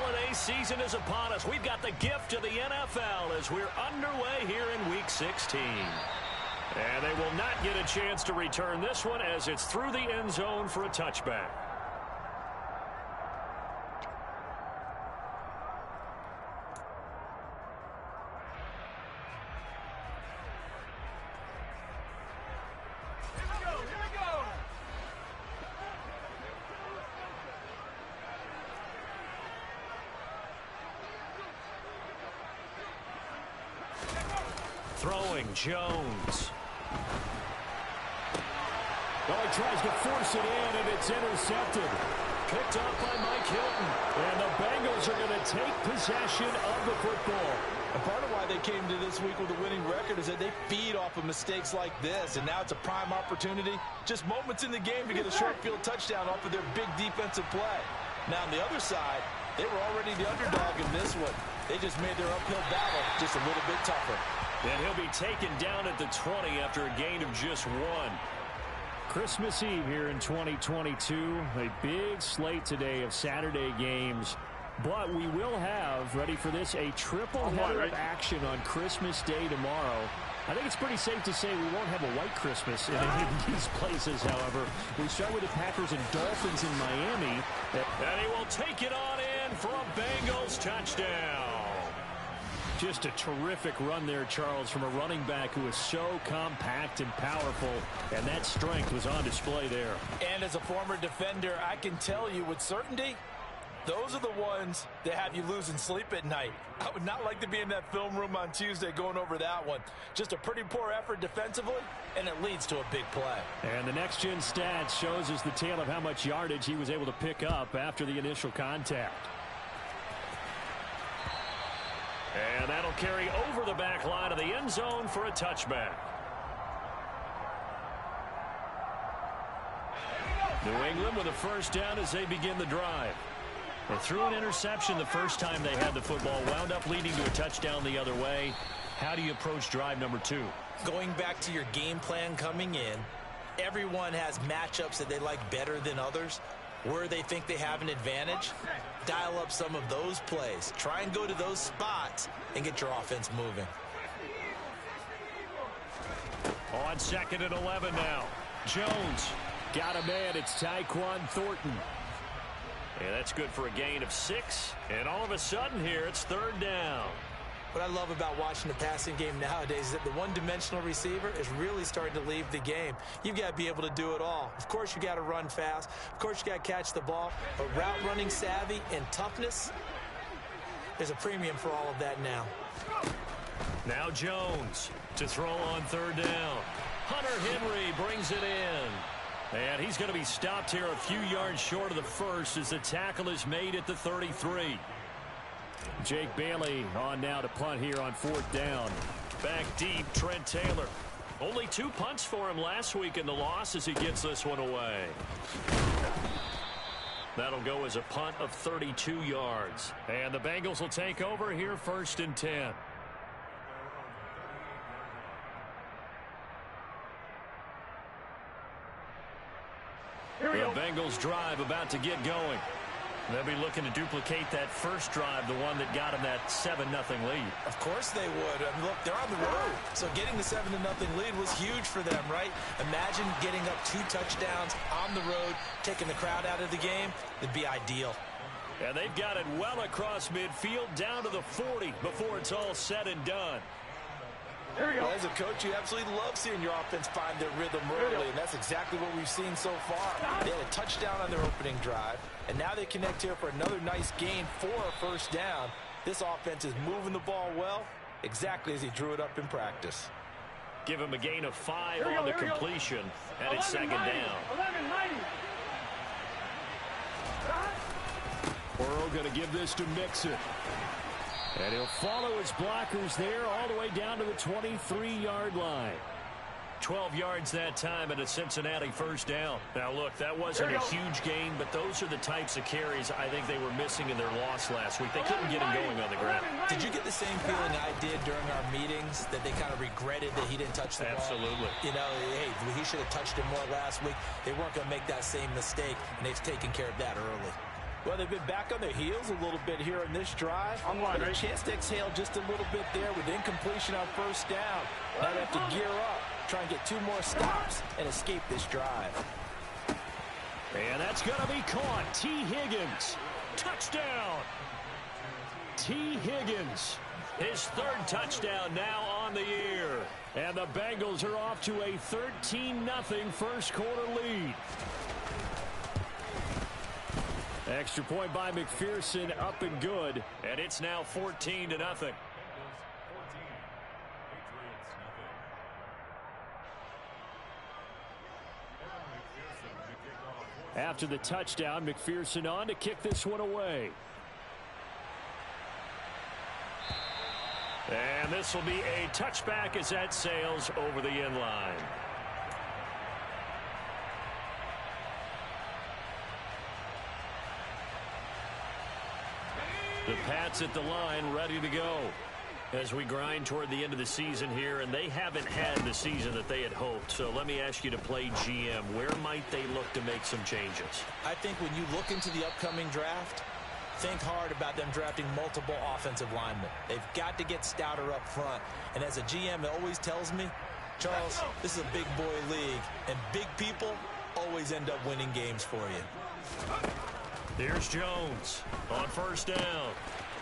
holiday season is upon us. We've got the gift of the NFL as we're underway here in Week 16. And they will not get a chance to return this one as it's through the end zone for a touchback. Throwing Jones. Well, he tries to force it in, and it's intercepted. Picked up by Mike Hilton. And the Bengals are going to take possession of the football. And part of why they came to this week with a winning record is that they feed off of mistakes like this, and now it's a prime opportunity. Just moments in the game to get a short field touchdown off of their big defensive play. Now, on the other side, they were already the underdog in this one. They just made their uphill battle just a little bit tougher. And he'll be taken down at the 20 after a gain of just 1. Christmas Eve here in 2022. A big slate today of Saturday games. But we will have, ready for this, a triple header of action on Christmas Day tomorrow. I think it's pretty safe to say we won't have a white Christmas in any of these places, however. We start with the Packers and Dolphins in Miami. And he will take it on in for a Bengals touchdown. Just a terrific run there, Charles, from a running back who is so compact and powerful, and that strength was on display there. And as a former defender, I can tell you with certainty, those are the ones that have you losing sleep at night. I would not like to be in that film room on Tuesday going over that one. Just a pretty poor effort defensively, and it leads to a big play. And the next-gen stats shows us the tale of how much yardage he was able to pick up after the initial contact. And that'll carry over the back line of the end zone for a touchback. New England with a first down as they begin the drive. They threw an interception the first time they had the football, wound up leading to a touchdown the other way. How do you approach drive number 2? Going back to your game plan coming in, everyone has matchups that they like better than others. Where they think they have an advantage, dial up some of those plays. Try and go to those spots and get your offense moving. On 2nd and 11 now. Jones got a man. It's Tyquan Thornton. And that's good for a gain of 6. And all of a sudden here, it's 3rd down. What I love about watching the passing game nowadays is that the one-dimensional receiver is really starting to leave the game. You've got to be able to do it all. Of course, you got to run fast. Of course, you got to catch the ball. But route running savvy and toughness, there's a premium for all of that now. Now Jones to throw on 3rd down. Hunter Henry brings it in. And he's going to be stopped here a few yards short of the first as the tackle is made at the 33. Jake Bailey on now to punt here on 4th down. Back deep, Trent Taylor. Only 2 punts for him last week in the loss as he gets this one away. That'll go as a punt of 32 yards. And the Bengals will take over here 1st and 10. The Bengals drive about to get going. They'll be looking to duplicate that first drive, the one that got them that 7-0 lead. Of course they would. I mean, look, they're on the road. So getting the 7-0 lead was huge for them, right? Imagine getting up 2 touchdowns on the road, taking the crowd out of the game. It'd be ideal. And they've got it well across midfield down to the 40 before it's all said and done. There you go. Well, as a coach, you absolutely love seeing your offense find their rhythm early, and that's exactly what we've seen so far. They had a touchdown on their opening drive, and now they connect here for another nice gain for a first down. This offense is moving the ball well, exactly as he drew it up in practice. Give him a gain of 5 on the completion, and it's 2nd down. Burrow going to give this to Mixon. And he'll follow his blockers there all the way down to the 23-yard line. 12 yards that time and a Cincinnati first down. Now, look, that wasn't a huge gain, but those are the types of carries I think they were missing in their loss last week. They couldn't get him going on the ground. Did you get the same feeling I did during our meetings, that they kind of regretted that he didn't touch the ball? Absolutely. You know, hey, he should have touched him more last week. They weren't going to make that same mistake, and they've taken care of that early. Well, they've been back on their heels a little bit here in this drive. But a chance to exhale just a little bit there with incompletion on first down. Now they have to gear up, try and get 2 more stops, and escape this drive. And that's going to be caught. T. Higgins. Touchdown. T. Higgins. His 3rd touchdown now on the year. And the Bengals are off to a 13-0 first quarter lead. Extra point by McPherson, up and good. And it's now 14-0. After the touchdown, McPherson on to kick this one away. And this will be a touchback as that sails over the end line. The Pats at the line, ready to go as we grind toward the end of the season here, and they haven't had the season that they had hoped. So let me ask you to play GM. Where might they look to make some changes? I think when you look into the upcoming draft, think hard about them drafting multiple offensive linemen. They've got to get stouter up front. And as a GM, it always tells me, Charles, this is a big boy league, and big people always end up winning games for you. Here's Jones on first down.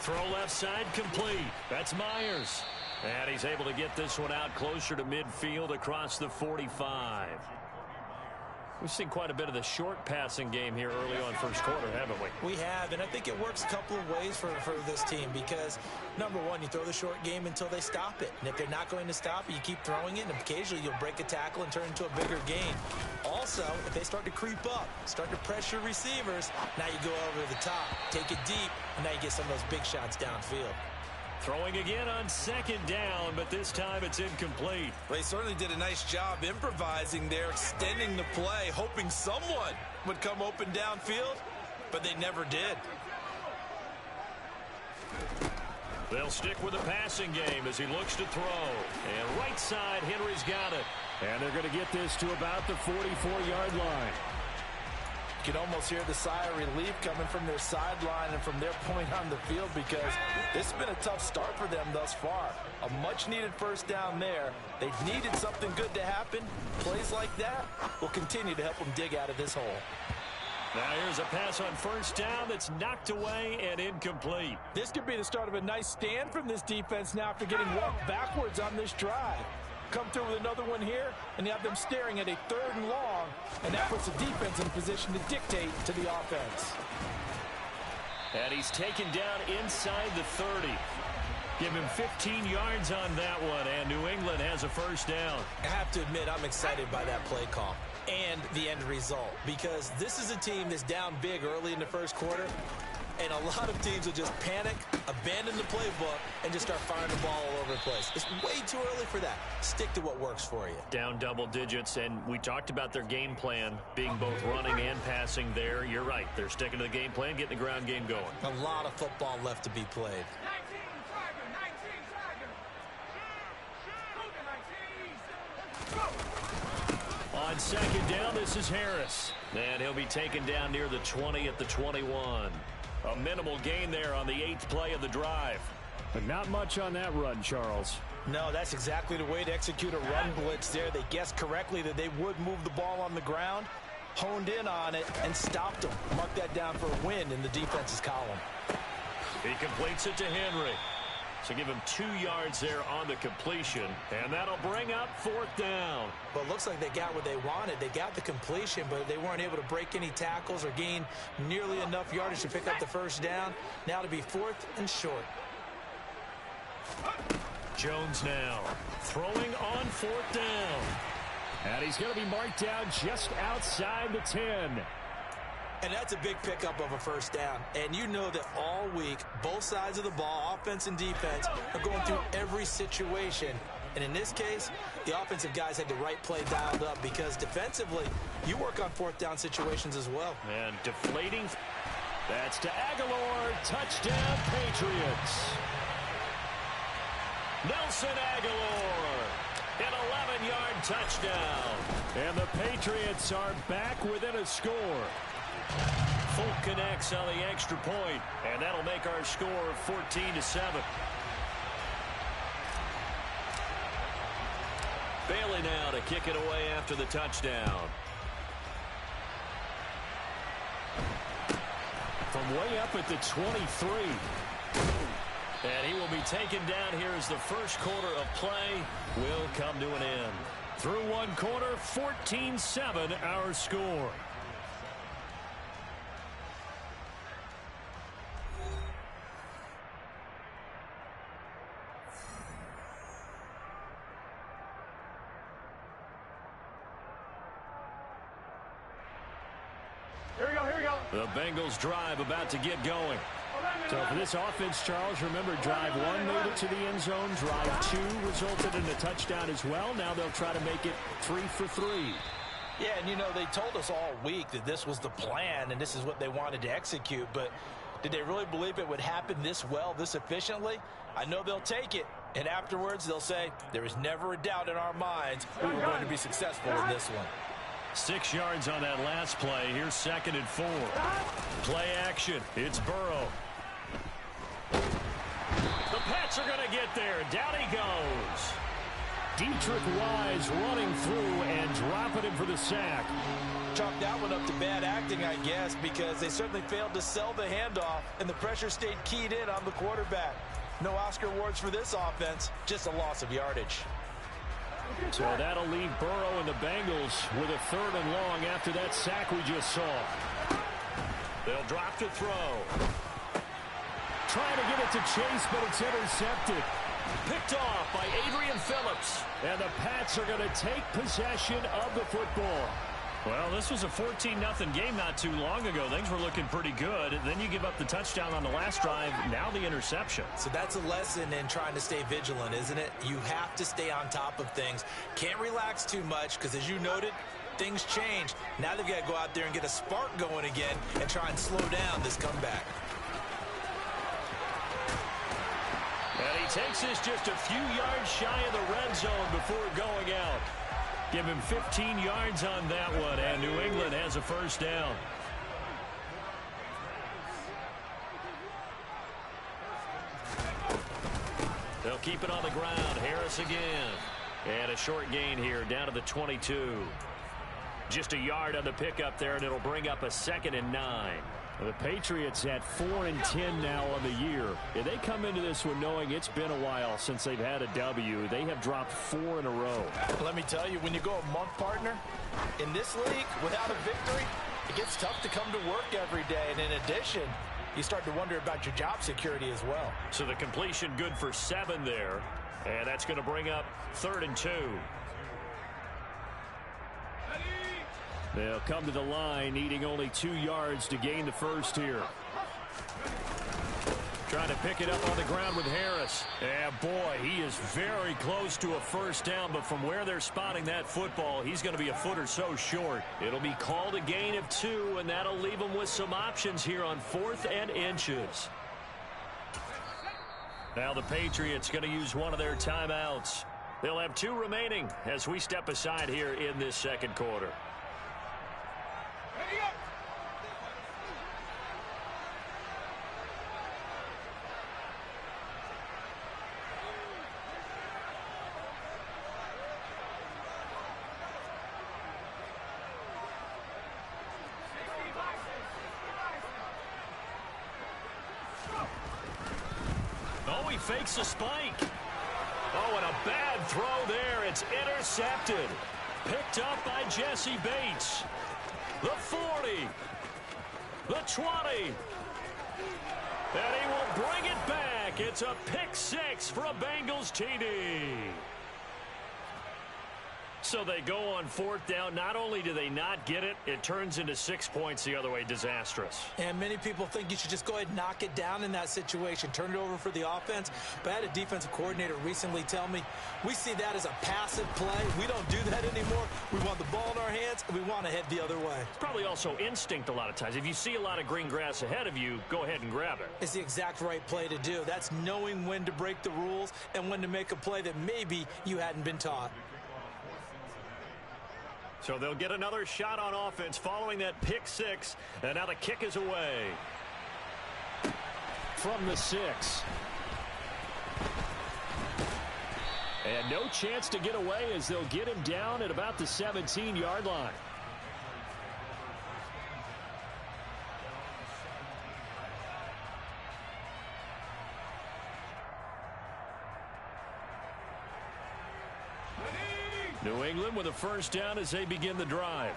Throw left side complete. That's Myers. And he's able to get this one out closer to midfield across the 45. We've seen quite a bit of the short passing game here early on first quarter, haven't we? We have, and I think it works a couple of ways for this team because, number one, you throw the short game until they stop it. And if they're not going to stop it, you keep throwing it, and occasionally you'll break a tackle and turn into a bigger gain. Also, if they start to creep up, start to pressure receivers, now you go over the top, take it deep, and now you get some of those big shots downfield. Throwing again on second down, but this time it's incomplete. They certainly did a nice job improvising there, extending the play, hoping someone would come open downfield, but they never did. They'll stick with the passing game as he looks to throw. And right side, Henry's got it. And they're going to get this to about the 44-yard line. You can almost hear the sigh of relief coming from their sideline and from their point on the field because this has been a tough start for them thus far. A much-needed first down there. They needed something good to happen. Plays like that will continue to help them dig out of this hole. Now here's a pass on first down that's knocked away and incomplete. This could be the start of a nice stand from this defense now after getting walked backwards on this drive. Come through with another one here, and you have them staring at a 3rd and long, and that puts the defense in position to dictate to the offense. And he's taken down inside the 30. Give him 15 yards on that one, and New England has a first down. I have to admit, I'm excited by that play call and the end result because this is a team that's down big early in the first quarter. And a lot of teams will just panic, abandon the playbook, and just start firing the ball all over the place. It's way too early for that. Stick to what works for you. Down double digits, and we talked about their game plan being both running and passing there. You're right. They're sticking to the game plan, getting the ground game going. A lot of football left to be played. On second down, this is Harris. And he'll be taken down near the 20 at the 21. A minimal gain there on the 8th play of the drive. But not much on that run, Charles. No, that's exactly the way to execute a run blitz there. They guessed correctly that they would move the ball on the ground, honed in on it, and stopped them. Mark that down for a win in the defense's column. He completes it to Henry. So give him 2 yards there on the completion, and that'll bring up 4th down. Well, it looks like they got what they wanted. They got the completion, but they weren't able to break any tackles or gain nearly enough yardage to pick up the first down. Now to be 4th and short. Jones now throwing on 4th down. And he's going to be marked down just outside the 10. And that's a big pickup of a first down. And you know that all week, both sides of the ball, offense and defense, are going through every situation. And in this case, the offensive guys had the right play dialed up because defensively, you work on 4th down situations as well. And deflating. That's to Aguilar. Touchdown, Patriots. Nelson Aguilar. An 11-yard touchdown. And the Patriots are back within a score. Full connects on the extra point, and that'll make our score 14-7. Bailey now to kick it away after the touchdown. From way up at the 23. And he will be taken down here as the first quarter of play will come to an end. Through one quarter, 14-7 our score. The Bengals drive about to get going. So for this offense, Charles, remember drive one made it to the end zone. Drive two resulted in a touchdown as well. Now they'll try to make it 3 for 3. Yeah, and you know, they told us all week that this was the plan and this is what they wanted to execute. But did they really believe it would happen this well, this efficiently? I know they'll take it. And afterwards, they'll say, there is never a doubt in our minds we were going to be successful in this one. 6 yards on that last play. Here's 2nd and 4. Play action. It's Burrow. The Pats are going to get there. Down he goes. Deatrich Wise running through and dropping him for the sack. Chalk that one up to bad acting, I guess, because they certainly failed to sell the handoff, and the pressure stayed keyed in on the quarterback. No Oscar awards for this offense, just a loss of yardage. So that'll leave Burrow and the Bengals with a 3rd and long after that sack we just saw. They'll drop to throw. Trying to get it to Chase, but it's intercepted. Picked off by Adrian Phillips. And the Pats are going to take possession of the football. Well, this was a 14-0 game not too long ago. Things were looking pretty good. Then you give up the touchdown on the last drive. Now the interception. So that's a lesson in trying to stay vigilant, isn't it? You have to stay on top of things. Can't relax too much because, as you noted, things change. Now they've got to go out there and get a spark going again and try and slow down this comeback. And he takes this just a few yards shy of the red zone before going out. Give him 15 yards on that one, and New England has a first down. They'll keep it on the ground. Harris again. And a short gain here down to the 22. Just a yard on the pickup there, and it'll bring up a 2nd and 9. The Patriots at 4-10 now on the year. If they come into this one knowing it's been a while since they've had a W, they have dropped 4 in a row. Let me tell you, when you go a month, partner, in this league, without a victory, it gets tough to come to work every day. And in addition, you start to wonder about your job security as well. So the completion good for 7 there. And that's going to bring up 3rd and 2. They'll come to the line, needing only 2 yards to gain the first here. Trying to pick it up on the ground with Harris. Yeah, boy, he is very close to a first down, but from where they're spotting that football, he's going to be a foot or so short. It'll be called a gain of 2, and that'll leave them with some options here on 4th and inches. Now the Patriots going to use one of their timeouts. They'll have 2 remaining as we step aside here in this second quarter. Oh, he fakes a spike. Oh, and a bad throw there. It's intercepted. Picked up by Jesse Bates. The 40. The 20. And he will bring it back. It's a pick 6 for a Bengals TD. So they go on 4th down. Not only do they not get it, it turns into 6 points the other way. Disastrous. And many people think you should just go ahead and knock it down in that situation. Turn it over for the offense. But I had a defensive coordinator recently tell me, we see that as a passive play. We don't do that anymore. We want the ball in our hands, and we want to head the other way. It's probably also instinct a lot of times. If you see a lot of green grass ahead of you, go ahead and grab it. It's the exact right play to do. That's knowing when to break the rules and when to make a play that maybe you hadn't been taught. So they'll get another shot on offense following that pick six. And now the kick is away. From the 6. And no chance to get away as they'll get him down at about the 17-yard line. New England with a first down as they begin the drive.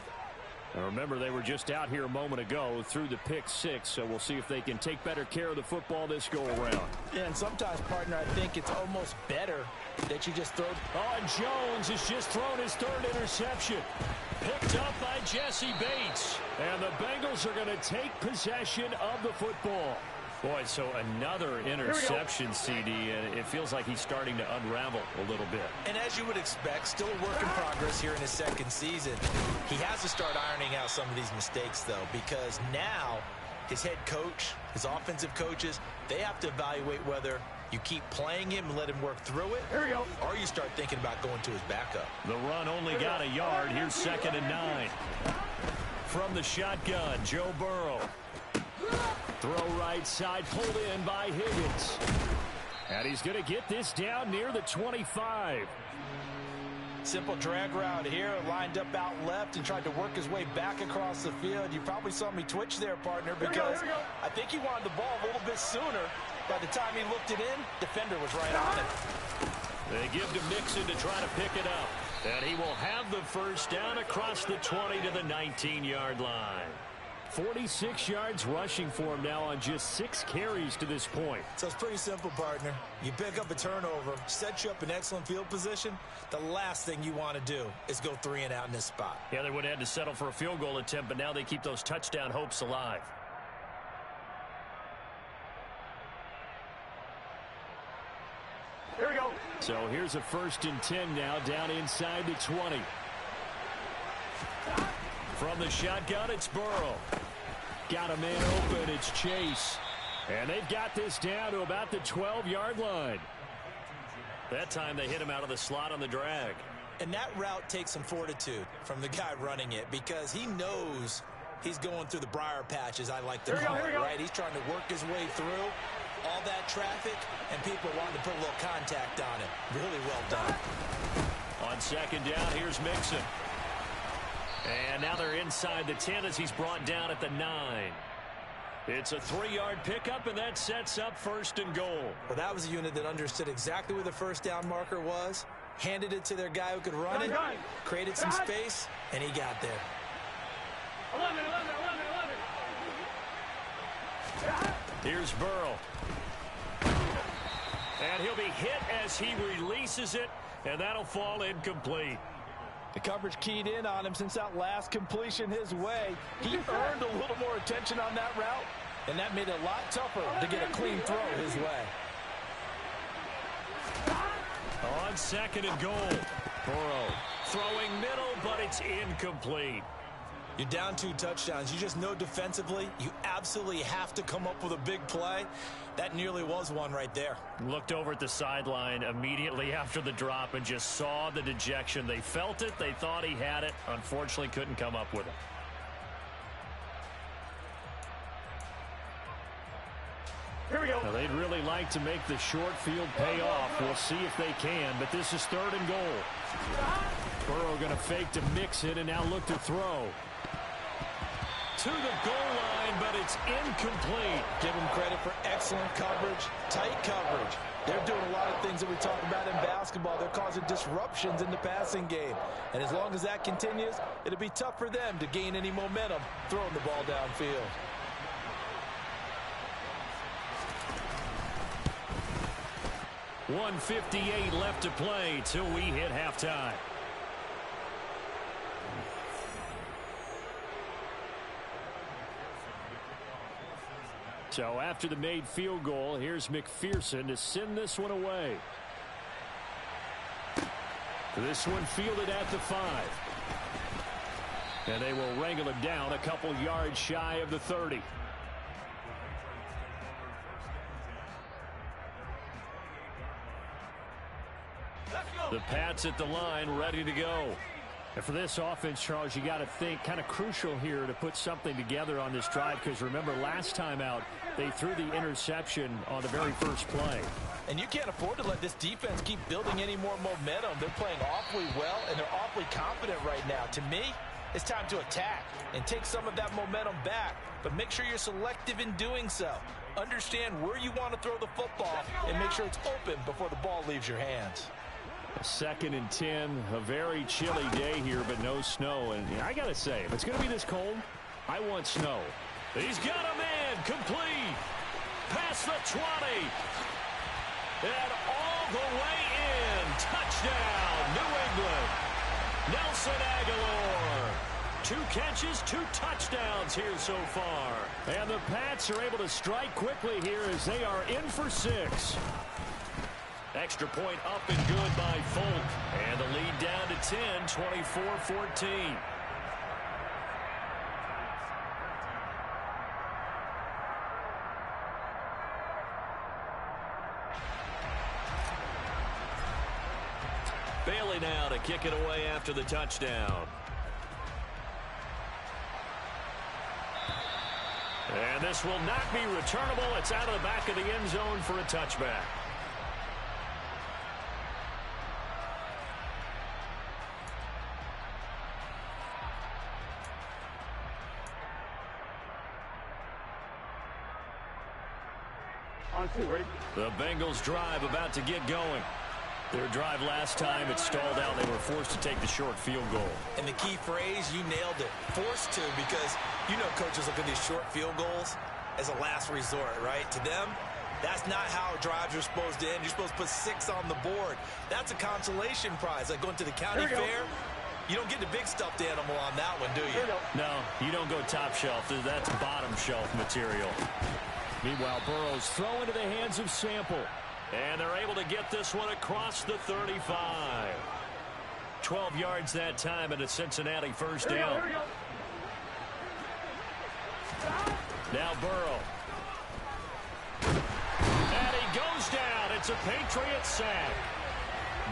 Now remember, they were just out here a moment ago through the pick six, so we'll see if they can take better care of the football this go-around. Yeah, and sometimes, partner, I think it's almost better that you just throw. Oh, and Jones has just thrown his 3rd interception. Picked up by Jesse Bates. And the Bengals are going to take possession of the football. Boy, so another interception, CD, and it feels like he's starting to unravel a little bit. And as you would expect, still a work in progress here in his 2nd season. He has to start ironing out some of these mistakes, though, because now his head coach, his offensive coaches, they have to evaluate whether you keep playing him and let him work through it, or you start thinking about going to his backup. The run only got a yard. Here's 2nd and 9. From the shotgun, Joe Burrow. Throw right side, pulled in by Higgins. And he's going to get this down near the 25. Simple drag route here, lined up out left and tried to work his way back across the field. You probably saw me twitch there, partner, because I think he wanted the ball a little bit sooner. By the time he looked it in, defender was right on it. They give to Mixon to try to pick it up. And he will have the first down across the 20 to the 19-yard line. 46 yards rushing for him now on just 6 carries to this point. So it's pretty simple, partner. You pick up a turnover, set you up in excellent field position. The last thing you want to do is go 3 and out in this spot. Yeah, they would have had to settle for a field goal attempt, but now they keep those touchdown hopes alive. Here we go. So here's a 1st and 10 now, down inside the 20. From the shotgun, it's Burrow. Got a man open, it's Chase. And they've got this down to about the 12-yard line. That time they hit him out of the slot on the drag. And that route takes some fortitude from the guy running it, because he knows he's going through the briar patch, as I like to call it, right? He's trying to work his way through all that traffic, and people wanting to put a little contact on it. Really well done. On 2nd down, here's Mixon. And now they're inside the 10 as he's brought down at the 9. It's a 3-yard pickup, and that sets up 1st and goal. Well, that was a unit that understood exactly where the first down marker was, handed it to their guy who could run it, created some space, and he got there. 11. Here's Burrow. And he'll be hit as he releases it, and that'll fall incomplete. The coverage keyed in on him since that last completion his way. He earned a little more attention on that route, and that made it a lot tougher to get a clean throw his way. On 2nd and goal, Burrow throwing middle, but it's incomplete. You're down 2 touchdowns. You just know defensively you absolutely have to come up with a big play. That nearly was one right there. Looked over at the sideline immediately after the drop and just saw the dejection. They felt it. They thought he had it. Unfortunately, couldn't come up with it. Here we go. Now, they'd really like to make the short field pay off. We'll see if they can, but this is 3rd and goal. Burrow going to fake to Mixon and now look to throw. To the goal line, but it's incomplete. Give them credit for excellent coverage, tight coverage. They're doing a lot of things that we talk about in basketball. They're causing disruptions in the passing game. And as long as that continues, it'll be tough for them to gain any momentum throwing the ball downfield. .158 left to play till we hit halftime. So after the made field goal, here's McPherson to send this one away. This one fielded at the 5. And they will wrangle him down a couple yards shy of the 30. The Pats at the line, ready to go. And for this offense, Charles, you got to think kind of crucial here to put something together on this drive, because remember last time out they threw the interception on the very first play. And you can't afford to let this defense keep building any more momentum. They're playing awfully well, and they're awfully confident right now. To me, it's time to attack and take some of that momentum back, but make sure you're selective in doing so. Understand where you want to throw the football and make sure it's open before the ball leaves your hands. 2nd and 10, a very chilly day here, but no snow. And I got to say, if it's going to be this cold, I want snow. He's got a man complete. Past the 20. And all the way in. Touchdown, New England. Nelson Aguilar. 2 catches, 2 touchdowns here so far. And the Pats are able to strike quickly here as they are in for 6. Extra point up and good by Folk. And the lead down to 10, 24-14. Bailey now to kick it away after the touchdown. And this will not be returnable. It's out of the back of the end zone for a touchback. The Bengals drive about to get going. Their drive last time, it stalled out. They were forced to take the short field goal. And the key phrase, you nailed it. Forced to, because you know coaches look at these short field goals as a last resort, right? To them, that's not how drives are supposed to end. You're supposed to put 6 on the board. That's a consolation prize. Like going to the county fair, you don't get the big stuffed animal on that one, do you? No, you don't go top shelf. That's bottom shelf material. Meanwhile, Burrows throw into the hands of Sample. And they're able to get this one across the 35. 12 yards that time and a Cincinnati first down. Now Burrow. And he goes down. It's a Patriot sack.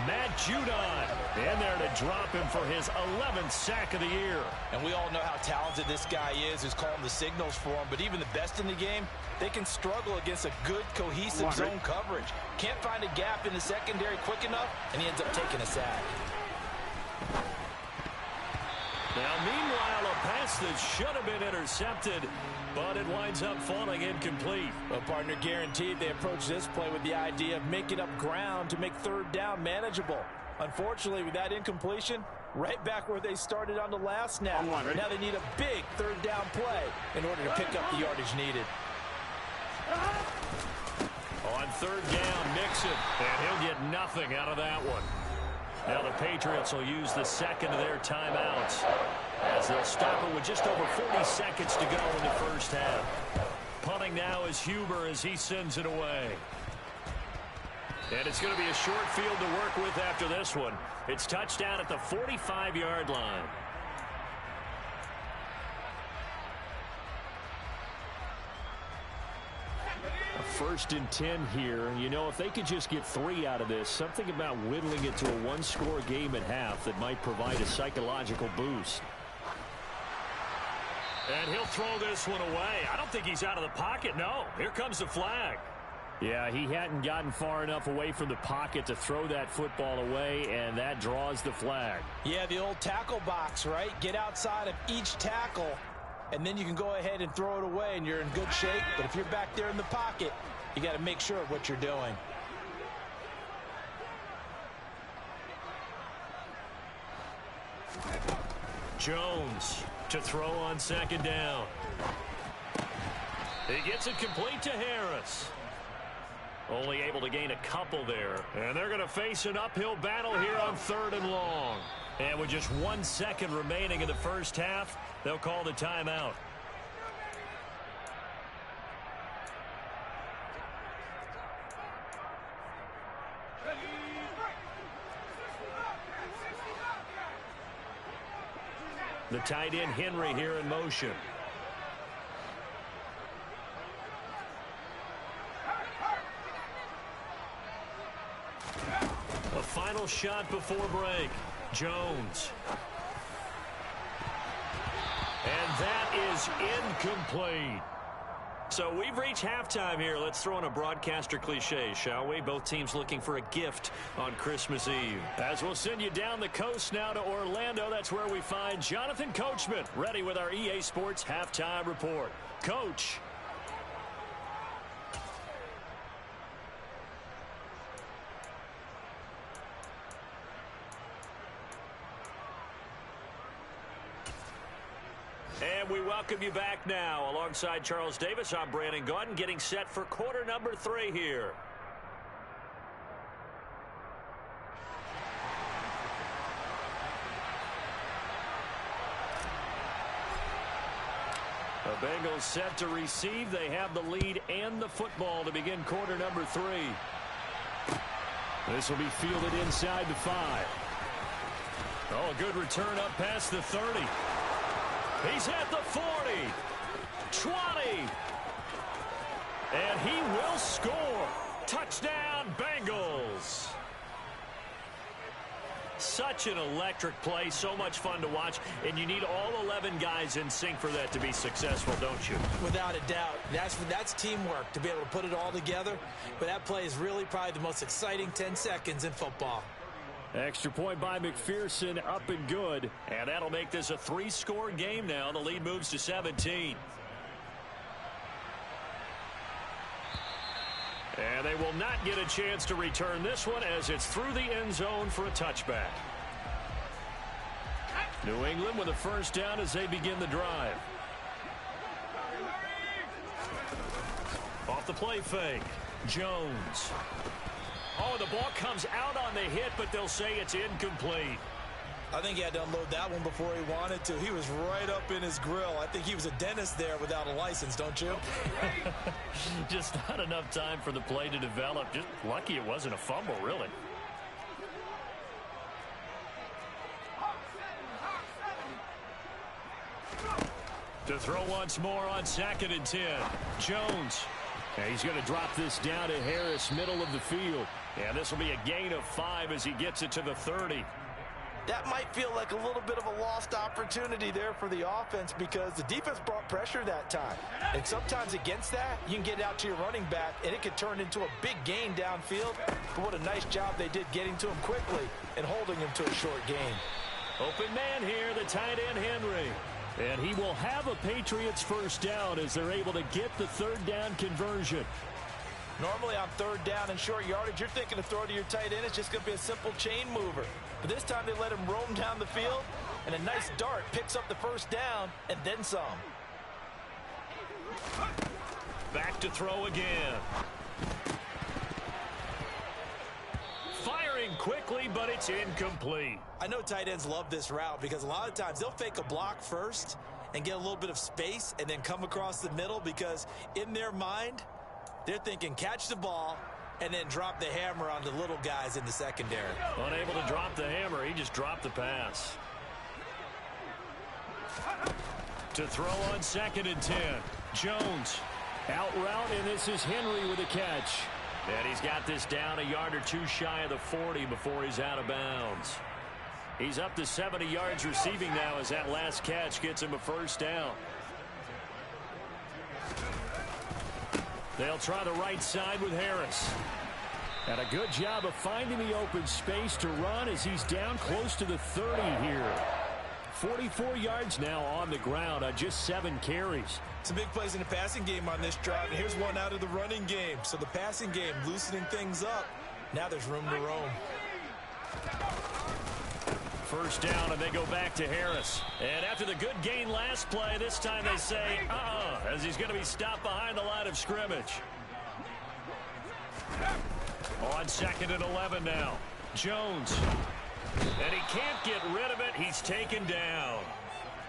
Matt Judon in there to drop him for his 11th sack of the year. And we all know how talented this guy is, who's calling the signals for him. But even the best in the game, they can struggle against a good, cohesive zone coverage. Can't find a gap in the secondary quick enough, and he ends up taking a sack. Now, meanwhile, a pass that should have been intercepted, but it winds up falling incomplete. Well, partner, guaranteed they approach this play with the idea of making up ground to make 3rd down manageable. Unfortunately, with that incompletion, right back where they started on the last snap. Now they need a big 3rd down play in order to pick up the yardage needed. On 3rd down, Mixon, and he'll get nothing out of that one. Now the Patriots will use the second of their timeouts as they'll stop it with just over 40 seconds to go in the first half. Punting now is Huber as he sends it away. And it's going to be a short field to work with after this one. It's touchdown at the 45-yard line. A 1st and 10 here. You know, if they could just get 3 out of this, something about whittling it to a 1-score game at half that might provide a psychological boost. And he'll throw this one away. I don't think he's out of the pocket. No, here comes the flag. Yeah, he hadn't gotten far enough away from the pocket to throw that football away, and that draws the flag. Yeah, the old tackle box, right? Get outside of each tackle, and then you can go ahead and throw it away, and you're in good shape. But if you're back there in the pocket, you got to make sure of what you're doing. Jones to throw on 2nd down. He gets it complete to Harris. Only able to gain a couple there. And they're going to face an uphill battle here on 3rd and long. And with just 1 second remaining in the first half, they'll call the timeout. The tight end Henry here in motion. A final shot before break. Jones is incomplete. So we've reached halftime here. Let's throw in a broadcaster cliche, shall we? Both teams looking for a gift on Christmas Eve. As we'll send you down the coast now to Orlando, that's where we find Jonathan Coachman, ready with our EA Sports Halftime Report. Coach. And we welcome you back now. Alongside Charles Davis, I'm Brandon Gaudin, getting set for quarter number 3 here. The Bengals set to receive. They have the lead and the football to begin quarter number 3. This will be fielded inside the 5. Oh, a good return up past the 30. He's at the 40, 20, and he will score. Touchdown, Bengals. Such an electric play, so much fun to watch, and you need all 11 guys in sync for that to be successful, don't you? Without a doubt. That's teamwork to be able to put it all together, but that play is really probably the most exciting 10 seconds in football. Extra point by McPherson, up and good. And that'll make this a 3-score game now. The lead moves to 17. And they will not get a chance to return this one as it's through the end zone for a touchback. New England with a first down as they begin the drive. Off the play fake, Jones. Oh, the ball comes out on the hit, but they'll say it's incomplete. I think he had to unload that one before he wanted to. He was right up in his grill. I think he was a dentist there without a license, don't you? Just not enough time for the play to develop. Just lucky it wasn't a fumble, really. To throw once more on 2nd and 10. Jones. And he's going to drop this down to Harris, middle of the field. And this will be a gain of 5 as he gets it to the 30. That might feel like a little bit of a lost opportunity there for the offense because the defense brought pressure that time. And sometimes against that, you can get out to your running back, and it could turn into a big gain downfield. But what a nice job they did getting to him quickly and holding him to a short gain. Open man here, the tight end Henry. And he will have a Patriots first down as they're able to get the 3rd down conversion. Normally on 3rd down and short yardage, you're thinking to throw to your tight end. It's just going to be a simple chain mover. But this time they let him roam down the field, and a nice dart picks up the first down and then some. Back to throw again. Firing quickly, but it's incomplete. I know tight ends love this route because a lot of times they'll fake a block first and get a little bit of space and then come across the middle because in their mind, they're thinking catch the ball and then drop the hammer on the little guys in the secondary. Unable to drop the hammer, he just dropped the pass. To throw on 2nd and 10. Jones. Out route, and this is Henry with a catch. And he's got this down a yard or two shy of the 40 before he's out of bounds. He's up to 70 yards receiving now as that last catch gets him a first down. They'll try the right side with Harris. And a good job of finding the open space to run as he's down close to the 30 here. 44 yards now on the ground on just 7 carries. Some big plays in the passing game on this drive, and here's one out of the running game. So the passing game loosening things up. Now there's room to roam. First down, and they go back to Harris. And after the good gain last play, this time they say, as he's going to be stopped behind the line of scrimmage. On 2nd and 11 now. Jones. And he can't get rid of it. He's taken down.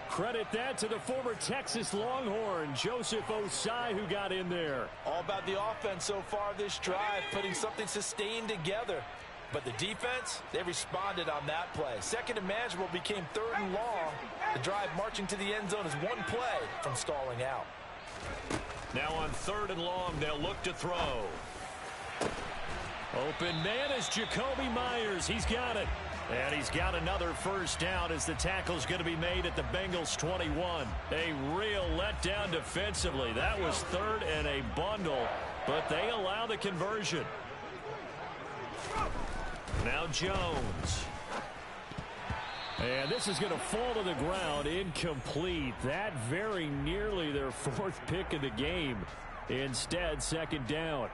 Credit that to the former Texas Longhorn, Joseph Osai, who got in there. All about the offense so far this drive, putting something sustained together. But the defense, they responded on that play. 2nd and manageable became 3rd and long. The drive marching to the end zone is one play from stalling out. Now on 3rd and long, they'll look to throw. Open man is Jacoby Myers. He's got it. And he's got another first down as the tackle's going to be made at the Bengals 21. A real letdown defensively. That was third and a bundle, but they allow the conversion. Now Jones. And this is going to fall to the ground, incomplete. That very nearly their fourth pick of the game. Instead, second down.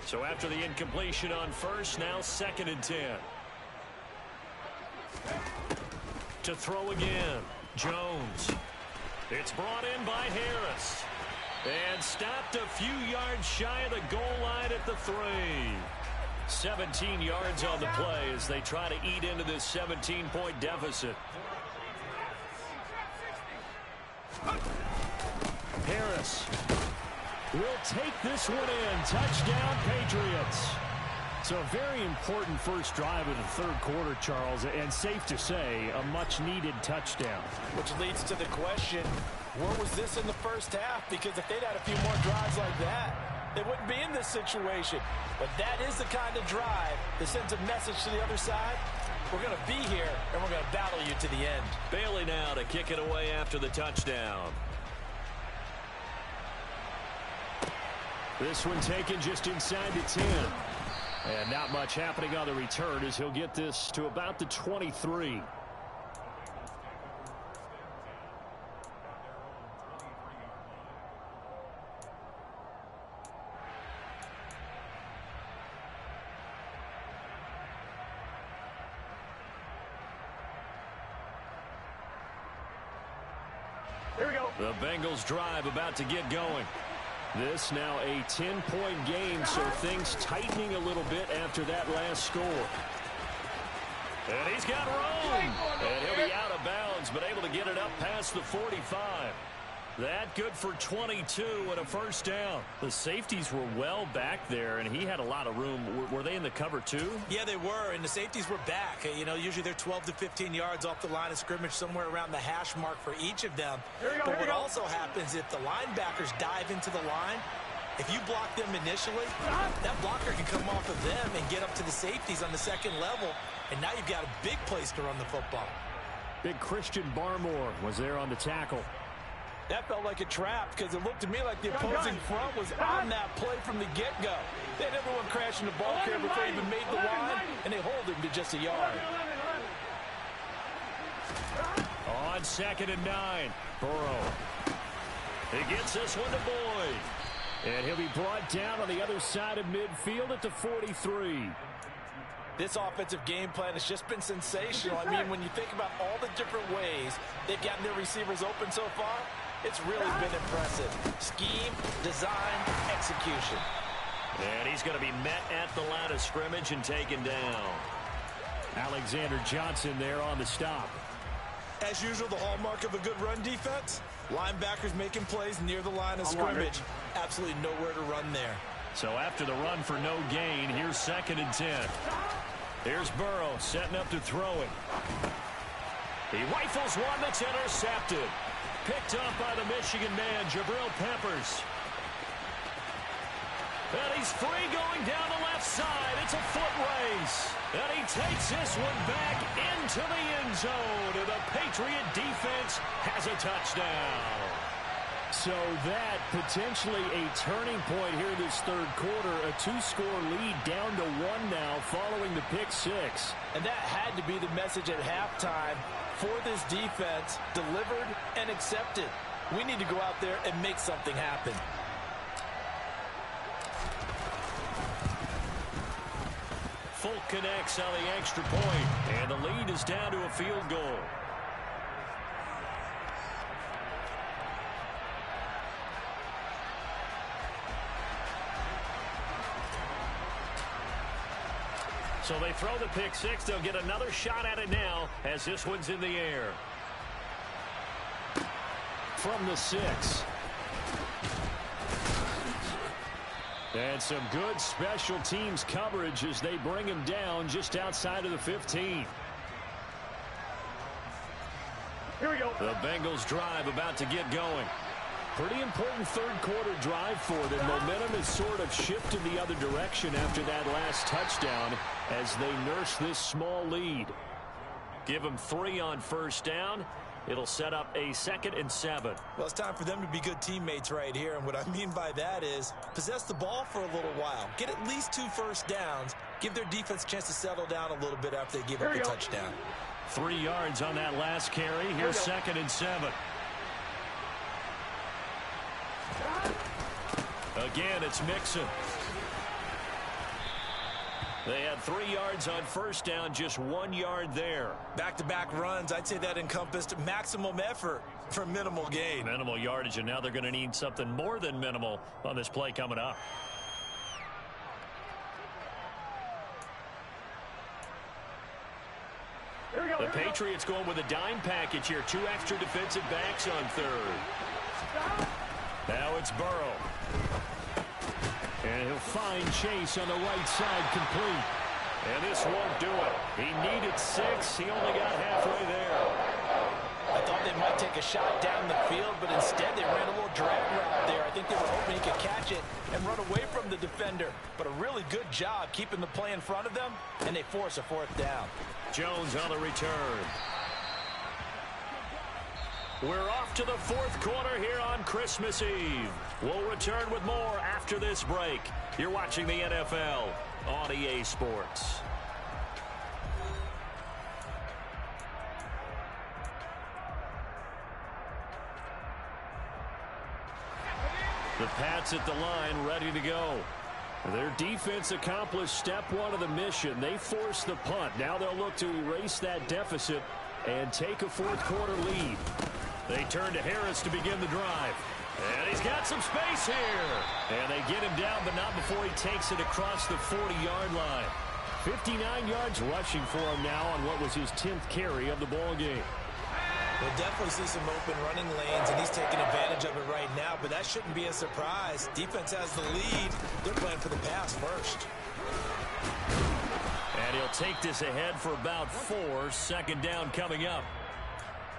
So after the incompletion on first, now 2nd and 10. To throw again, Jones. It's brought in by Harris. And stopped a few yards shy of the goal line at the 3. 17 yards on the play as they try to eat into this 17-point deficit. Harris will take this one in. Touchdown, Patriots. So a very important first drive of the third quarter, Charles, and safe to say, a much-needed touchdown. Which leads to the question, where was this in the first half? Because if they'd had a few more drives like that, they wouldn't be in this situation. But that is the kind of drive that sends a message to the other side. We're going to be here, and we're going to battle you to the end. Bailey now to kick it away after the touchdown. This one taken just inside the 10. And not much happening on the return as he'll get this to about the 23. Here we go. The Bengals drive about to get going. This now a 10-point game, so things tightening a little bit after that last score. And he's got room. And he'll be out of bounds, but able to get it up past the 45. That good for 22 and a first down. The safeties were well back there, and he had a lot of room. Were they in the cover too? Yeah, they were, and the safeties were back. You know, usually they're 12 to 15 yards off the line of scrimmage, somewhere around the hash mark for each of them. But what also happens if the linebackers dive into the line, if you block them initially, that blocker can come off of them and get up to the safeties on the second level, and now you've got a big place to run the football. Big Christian Barmore was there on the tackle. That felt like a trap because it looked to me like the opposing front was on that play from the get-go. They had everyone crashing the ball carrier before he even made the line, and they hold him to just a yard. On 2nd and 9, Burrow. He gets this one to Boyd. And he'll be brought down on the other side of midfield at the 43. This offensive game plan has just been sensational. I mean, when you think about all the different ways they've gotten their receivers open so far, it's really been impressive. Scheme, design, execution. And he's going to be met at the line of scrimmage and taken down. Alexander Johnson there on the stop. As usual, the hallmark of a good run defense, linebackers making plays near the line of scrimmage. Absolutely nowhere to run there. So after the run for no gain, here's 2nd and 10. Here's Burrow setting up to throw it. He rifles one that's intercepted. Picked up by the Michigan man, Jabril Peppers. And he's free going down the left side. It's a foot race. And he takes this one back into the end zone. And the Patriot defense has a touchdown. So that potentially a turning point here this third quarter. A 2-score lead down to 1 now following the pick 6. And that had to be the message at halftime for this defense. Delivered and accepted. We need to go out there and make something happen. Folk connects on the extra point, and the lead is down to a field goal. So they throw the pick 6. They'll get another shot at it now as this one's in the air. From the 6. And some good special teams coverage as they bring him down just outside of the 15. Here we go. The Bengals drive about to get going. Pretty important third-quarter drive for them. Momentum has sort of shifted the other direction after that last touchdown as they nurse this small lead. Give them 3 on first down. It'll set up a 2nd and 7. Well, it's time for them to be good teammates right here. And what I mean by that is possess the ball for a little while. Get at least 2 first downs. Give their defense a chance to settle down a little bit after they give up a touchdown. 3 yards on that last carry. Here's 2nd and 7. Again, it's Mixon. They had 3 yards on first down, just 1 yard there. Back-to-back runs, I'd say that encompassed maximum effort for minimal gain. Minimal yardage, and now they're going to need something more than minimal on this play coming up. The Patriots going with a dime package here. 2 extra defensive backs on third. Now it's Burrow. And he'll find Chase on the right side complete. And this won't do it. He needed 6. He only got halfway there. I thought they might take a shot down the field, but instead they ran a little drag route there. I think they were hoping he could catch it and run away from the defender. But a really good job keeping the play in front of them, and they force a 4th down. Jones on the return. We're off to the 4th quarter here on Christmas Eve. We'll return with more after this break. You're watching the NFL on EA Sports. The Pats at the line, ready to go. Their defense accomplished step 1 of the mission. They forced the punt. Now they'll look to erase that deficit and take a 4th quarter lead. They turn to Harris to begin the drive. And he's got some space here. And they get him down, but not before he takes it across the 40-yard line. 59 yards rushing for him now on what was his 10th carry of the ball game. We'll definitely see some open running lanes, and he's taking advantage of it right now, but that shouldn't be a surprise. Defense has the lead. They're playing for the pass first. And he'll take this ahead for about 4. 2nd down coming up.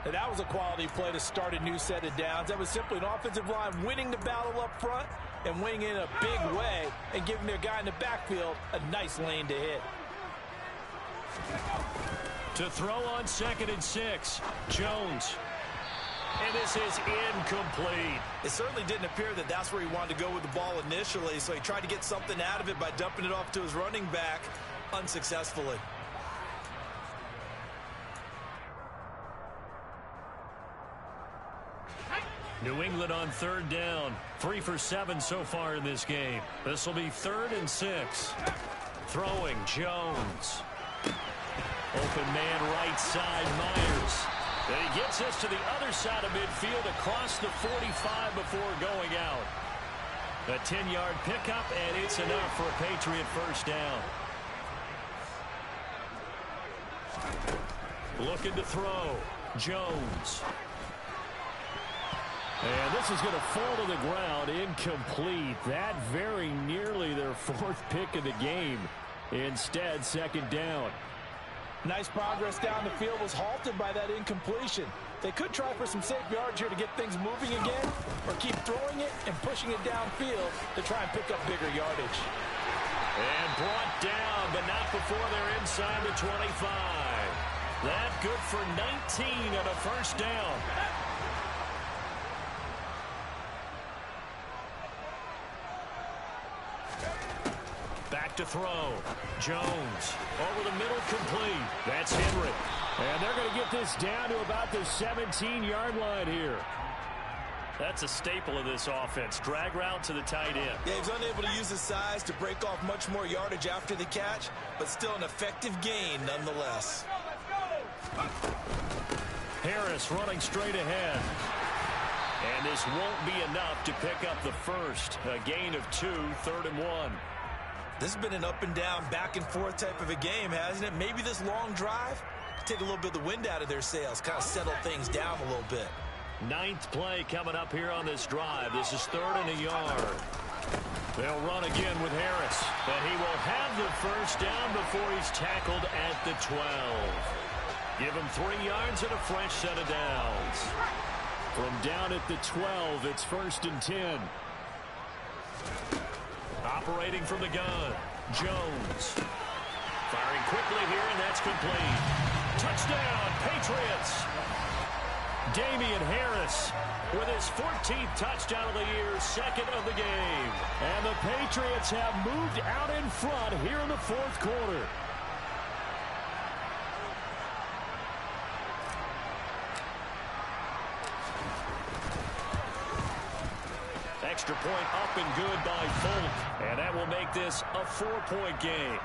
And that was a quality play to start a new set of downs. That was simply an offensive line winning the battle up front and winning in a big way and giving their guy in the backfield a nice lane to hit. To throw on 2nd and 6, Jones. And this is incomplete. It certainly didn't appear that that's where he wanted to go with the ball initially, so he tried to get something out of it by dumping it off to his running back unsuccessfully. New England on 3rd down. 3 for 7 so far in this game. This will be 3rd and 6. Throwing, Jones. Open man right side, Myers. And he gets us to the other side of midfield across the 45 before going out. A 10-yard pickup, and it's enough for a Patriot 1st down. Looking to throw, Jones. And this is going to fall to the ground, incomplete. That very nearly their 4th pick of the game. Instead, 2nd down. Nice progress down the field was halted by that incompletion. They could try for some safe yards here to get things moving again, or keep throwing it and pushing it downfield to try and pick up bigger yardage. And brought down, but not before they're inside the 25. That good for 19 and a 1st down. Back to throw. Jones over the middle, complete. That's Henry. And they're going to get this down to about the 17-yard line here. That's a staple of this offense. Drag route to the tight end. Yeah, he's unable to use his size to break off much more yardage after the catch, but still an effective gain nonetheless. Harris running straight ahead. And this won't be enough to pick up the 1st. A gain of 2, 3rd and 1. This has been an up and down, back and forth type of a game, hasn't it? Maybe this long drive take a little bit of the wind out of their sails, kind of settle things down a little bit. 9th play coming up here on this drive. This is 3rd and a yard. They'll run again with Harris, and he will have the 1st down before he's tackled at the 12. Give him 3 yards and a fresh set of downs. From down at the 12, it's 1st and 10. Operating from the gun, Jones. Firing quickly here, and that's complete. Touchdown, Patriots. Damian Harris with his 14th touchdown of the year, 2nd of the game. And the Patriots have moved out in front here in the 4th quarter. Extra point up and good by Folk. And that will make this a 4-point game.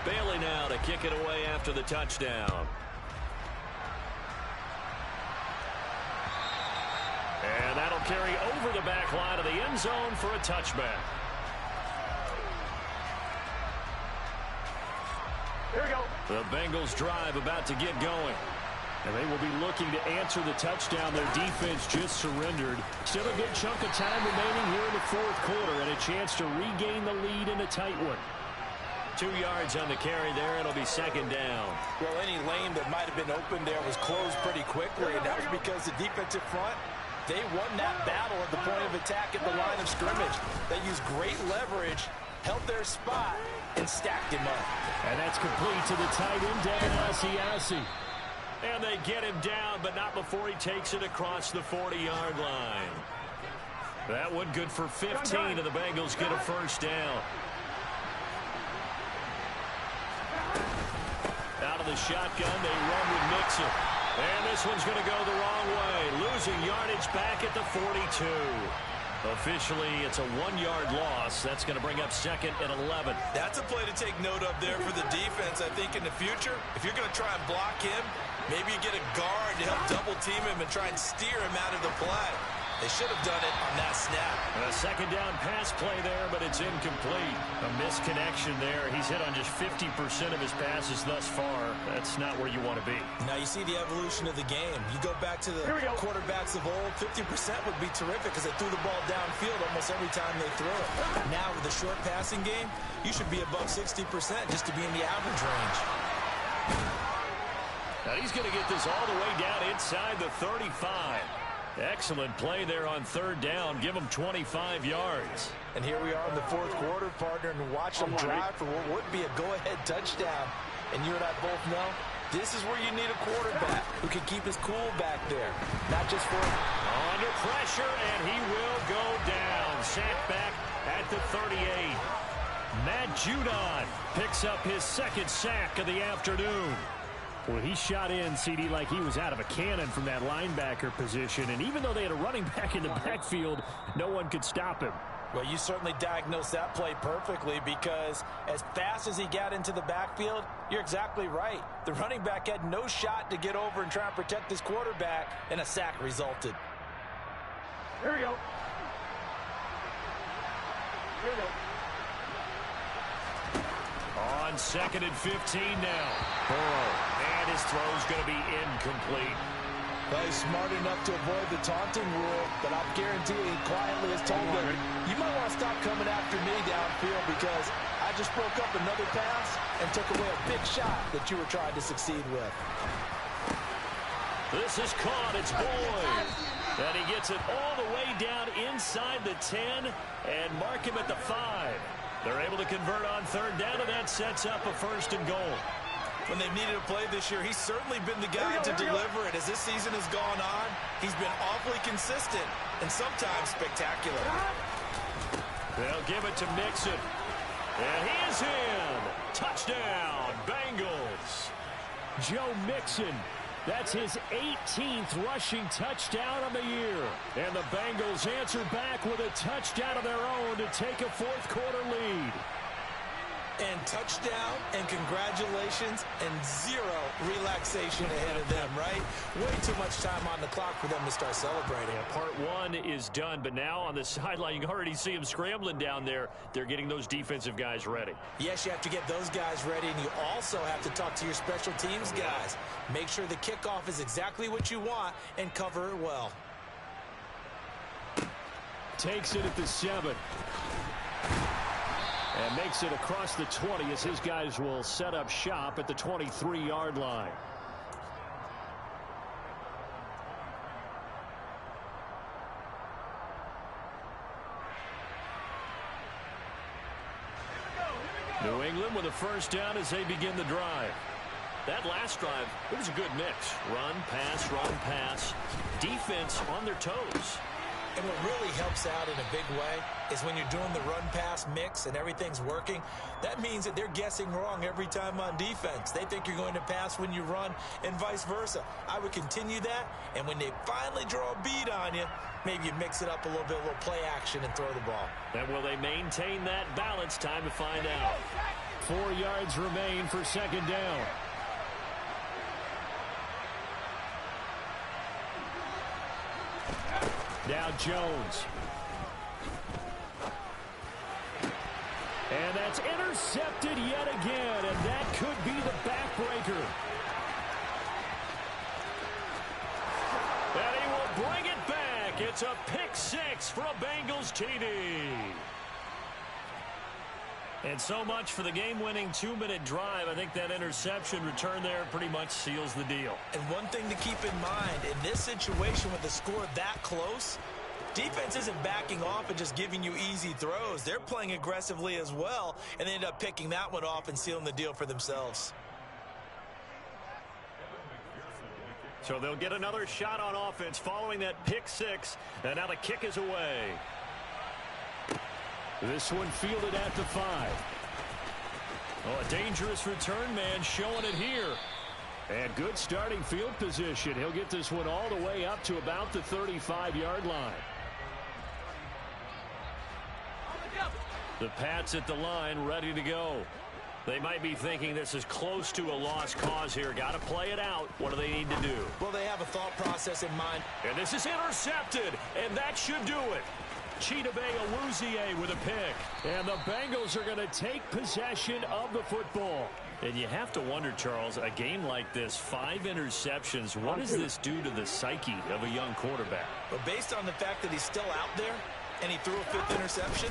Bailey now to kick it away after the touchdown. And that'll carry over the back line of the end zone for a touchback. Here we go. The Bengals drive about to get going. And they will be looking to answer the touchdown their defense just surrendered. Still a good chunk of time remaining here in the 4th quarter and a chance to regain the lead in a tight one. 2 yards on the carry there. It'll be 2nd down. Well, any lane that might have been open there was closed pretty quickly, and that was because the defensive front, they won that battle at the point of attack at the line of scrimmage. They used great leverage, held their spot, and stacked him up. And that's complete to the tight end, Devin Asiasi. And they get him down, but not before he takes it across the 40-yard line. That one good for 15, and the Bengals get a 1st down. Out of the shotgun, they run with Mixon. And this one's going to go the wrong way. Losing yardage back at the 42. Officially, it's a 1-yard loss. That's going to bring up 2nd and 11. That's a play to take note of there for the defense. I think in the future, if you're going to try and block him, maybe you get a guard to help double-team him and try and steer him out of the play. They should have done it on that snap. A 2nd down pass play there, but it's incomplete. A misconnection there. He's hit on just 50% of his passes thus far. That's not where you want to be. Now you see the evolution of the game. You go back to the quarterbacks of old, 50% would be terrific because they threw the ball downfield almost every time they threw it. Now with the short passing game, you should be above 60% just to be in the average range. Now he's going to get this all the way down inside the 35. Excellent play there on 3rd down. Give him 25 yards. And here we are in the 4th quarter, partner, and watch them drive for what would be a go-ahead touchdown. And you and I both know this is where you need a quarterback who can keep his cool back there. Not just for under pressure, and he will go down. Sacked back at the 38. Matt Judon picks up his 2nd sack of the afternoon. Well, he shot in, CD, like he was out of a cannon from that linebacker position. And even though they had a running back in the backfield, no one could stop him. Well, you certainly diagnosed that play perfectly because as fast as he got into the backfield, you're exactly right. The running back had no shot to get over and try and protect his quarterback, and a sack resulted. Here we go. Here we go. On 2nd and 15 now. Burrow. And his throw's going to be incomplete. Well, he's smart enough to avoid the taunting rule, but I'll guarantee he quietly has told them, you might want to stop coming after me downfield because I just broke up another pass and took away a big shot that you were trying to succeed with. This is caught. It's Boyd. And he gets it all the way down inside the 10 and mark him at the 5. They're able to convert on 3rd down, and that sets up a 1st and goal. When they've needed a play this year, he's certainly been the guy to deliver it. As this season has gone on, he's been awfully consistent and sometimes spectacular. They'll give it to Mixon. And he is in. Touchdown, Bengals. Joe Mixon. That's his 18th rushing touchdown of the year. And the Bengals answer back with a touchdown of their own to take a 4th quarter lead. And touchdown and congratulations and 0 relaxation ahead of them, right? Way too much time on the clock for them to start celebrating. Yeah, part 1 is done, but now on the sideline, you can already see them scrambling down there. They're getting those defensive guys ready. Yes, you have to get those guys ready, and you also have to talk to your special teams guys. Make sure the kickoff is exactly what you want and cover it well. Takes it at the 7. And makes it across the 20 as his guys will set up shop at the 23-yard line. New England with a first down as they begin the drive. That last drive, it was a good mix. Run, pass, defense on their toes. And what really helps out in a big way is when you're doing the run-pass mix and everything's working, that means that they're guessing wrong every time on defense. They think you're going to pass when you run and vice versa. I would continue that, and when they finally draw a bead on you, maybe you mix it up a little bit, a little play action, and throw the ball. And will they maintain that balance? Time to find out. 4 yards remain for second down. Now Jones. And that's intercepted yet again, and that could be the backbreaker. And he will bring it back. It's a pick six for a Bengals TD. And so much for the game-winning 2-minute drive. I think that interception return there pretty much seals the deal. And one thing to keep in mind, in this situation with the score that close, defense isn't backing off and just giving you easy throws. They're playing aggressively as well, and they end up picking that one off and sealing the deal for themselves. So they'll get another shot on offense following that pick six, and now the kick is away. This one fielded at the 5. Oh, a dangerous return man showing it here. And good starting field position. He'll get this one all the way up to about the 35-yard line. The Pats at the line ready to go. They might be thinking this is close to a lost cause here. Got to play it out. What do they need to do? Well, they have a thought process in mind. And this is intercepted, and that should do it. Chidobe Awuzie with a pick. And the Bengals are going to take possession of the football. And you have to wonder, Charles, a game like this, 5 interceptions, what does this do to the psyche of a young quarterback? But based on the fact that he's still out there and he threw a 5th interception,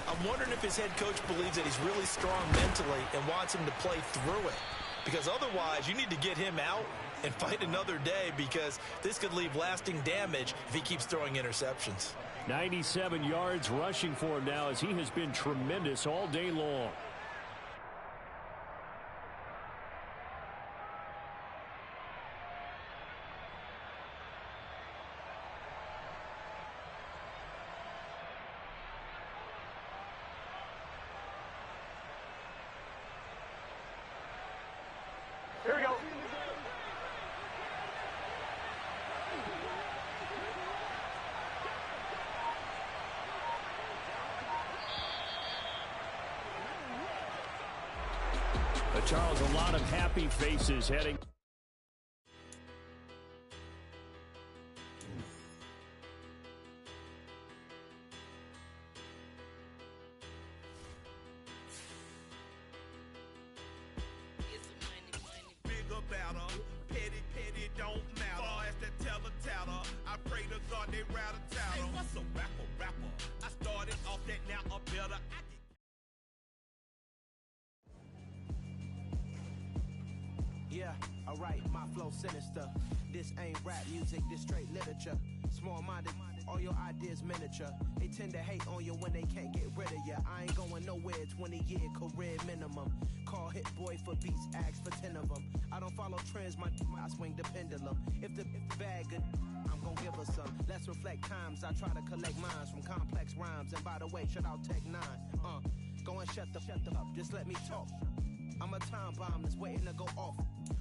I'm wondering if his head coach believes that he's really strong mentally and wants him to play through it. Because otherwise, you need to get him out and fight another day, because this could leave lasting damage if he keeps throwing interceptions. 97 yards rushing for him now, as he has been tremendous all day long. Here we go. Charles, a lot of happy faces heading. Sinister. This ain't rap music, this straight literature. Small-minded, all your ideas miniature. They tend to hate on you when they can't get rid of you. I ain't going nowhere, 20-year career minimum. Call Hit Boy for beats, ask for 10 of them. I don't follow trends, I swing the pendulum. If the bag good, I'm gonna give her some. Let's reflect times, I try to collect minds from complex rhymes. And by the way, shout out Tech 9. Go and shut the up, just let me talk. I'm a time bomb that's waiting to go off.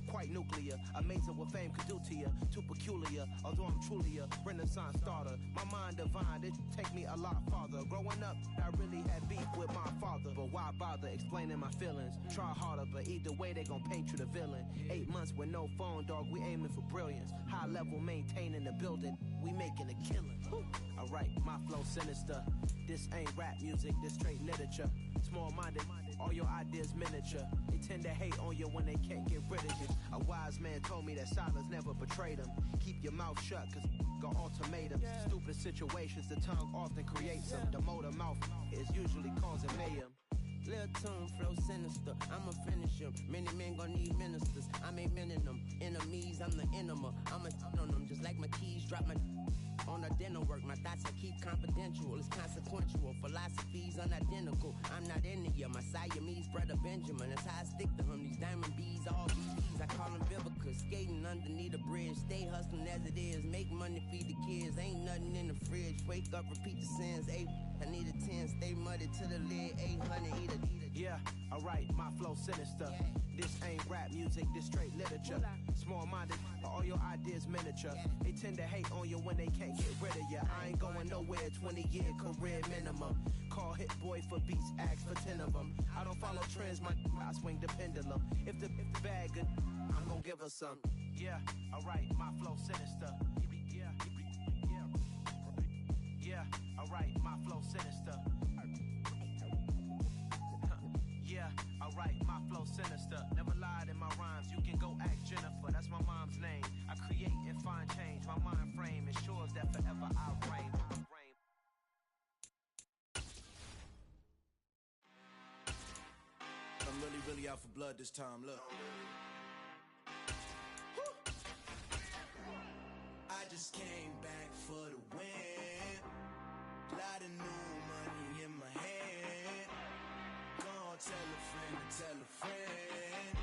Quite nuclear, amazing what fame could do to you. Too peculiar, although I'm truly a Renaissance starter. My mind divine, it take me a lot farther. Growing up, I really had beef with my father. But why bother explaining my feelings? Try harder, but either way they gon' paint you the villain. 8 months with no phone, dog, we aiming for brilliance. High level maintaining the building, we making a killing. Alright, my flow sinister. This ain't rap music, this straight literature. Small-minded, all your ideas miniature. They tend to hate on you when they can't get rid of you. A wise man told me that silence never betrayed him. Keep your mouth shut, cause got ultimatums. Stupid situations, the tongue often creates them. The motor mouth is usually causing mayhem. Lil' tune, flow sinister. I'ma finish him. Many men gon' need ministers. I ain't mending them. Enemies, I'm the enema. I'ma on them just like my keys. Drop my on a dinner work. My thoughts I keep confidential. It's consequential. Philosophies unidentical. I'm not into you. My Siamese brother Benjamin. That's how I stick to him. These diamond bees, all BBs. I call them Vivica. Skating underneath a bridge. Stay hustling as it is. Make money, feed the kids. Ain't nothing in the fridge. Wake up, repeat the sins. I need a 10. Stay muddy to the lid. 800. Eat a. Yeah, alright, my flow sinister. This ain't rap music, this straight literature. Small-minded, all your ideas miniature. They tend to hate on you when they can't get rid of you. I ain't going nowhere, 20-year career minimum. Call Hit Boy for beats, ask for 10 of them. I don't follow trends, I swing the pendulum. If the bag good, I'm gonna give her some. Yeah, alright, my flow sinister. Yeah, alright, my flow sinister. Yeah, alright, my flow sinister. Never lied in my rhymes, you can go ask Jennifer. That's my mom's name. I create and find change. My mind frame ensures that forever I'll reign. I'm really out for blood this time, look. I just came back for the win. Lot of new money in my hand. Tell a friend to tell a friend.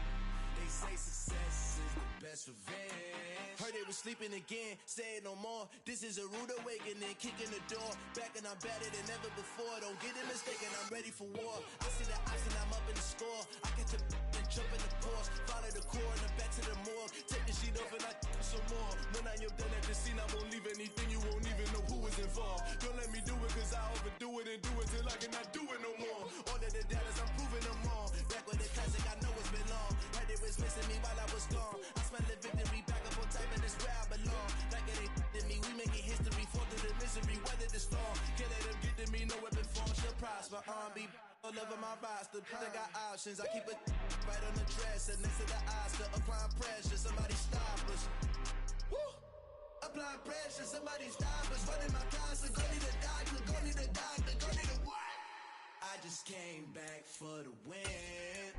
They say success is the best revenge. Heard they was sleeping again, say it no more. This is a rude awakening, kicking the door. Back and I'm better than ever before. Don't get it mistaken, I'm ready for war. I see the odds and I'm up in the score. I catch a and jump in the course. Follow the core and then back to the morgue. Take the sheet off and I some more. When I am done at the scene, I won't leave anything. You won't even know who was involved. Don't let me do it cause I overdo it and do it till I cannot do it no more. All of the doubters, I'm proving them all. Back with the classic, I know it's been long. Heard it was missing me while I was gone. I smell the victory, back up on time and it's where I belong. Like it ain't to me, we making history. Fall through the misery, weather the storm. Can't let them get to me, no weapon form shall prosper. Be all over my roster, I got options. I keep it right on the dresser, next to the Oscar. Applying pressure, somebody stop us. Woo! Applying pressure, somebody stop us. Running my closet, go need a doctor, go need a doctor, go need a what? I just came back for the win.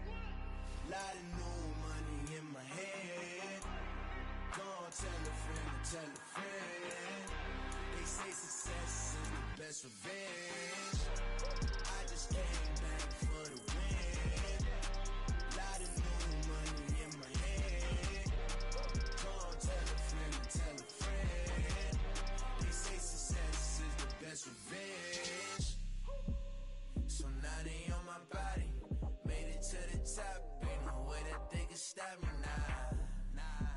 Lot of new money in my hand. Gonna tell a friend to tell a friend. They say success is the best revenge. I just came back for the win. Lot of new money in my hand. Gonna tell a friend to tell a friend. They say success is the best revenge. So now they on my body. Made it to the top. Ain't no way that they can stop me now.